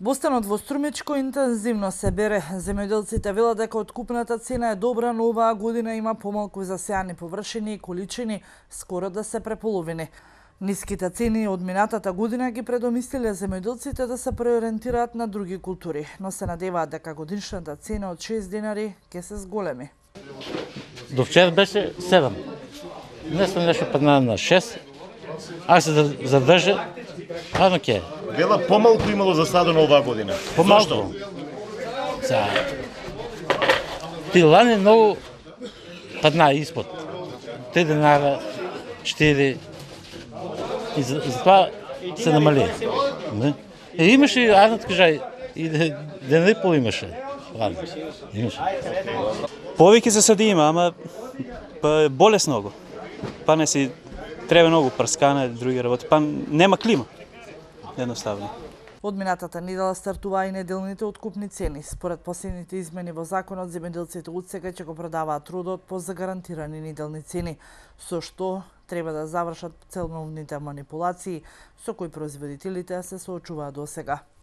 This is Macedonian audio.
Бостанот во Струмичко интензивно се бере. Земјоделците велат дека откупната цена е добра, но оваа година има помалку засејани површини и количини, скоро да се преполовини. Ниските цени од минатата година ги предомислиле земјоделците да се преориентираат на други култури, но се надеваат дека годишната цена од 6 динари ќе се зголеми. До вчера беше 7. Днес беше падна на 6. Ако се задржа, ано ќе. Вела помалку имало засадено оваа година. Помалку. За ти лани многу падна испод. 3 динара, 4. И затоа се намали. И имаше, аз да кажа, и ден и пол имаше. Имаше. Повеќе засади има, ама болесно го. Па не си треба многу прскане, други работи. Па нема клима. Едноставно. Од минатата недела стартуваа и неделните откупни цени. Според последните измени во законот, земјоделците од сега ќе го продаваат трудот по загарантирани неделни цени, со што треба да завршат целновните манипулации со кои производителите се соочуваат до сега.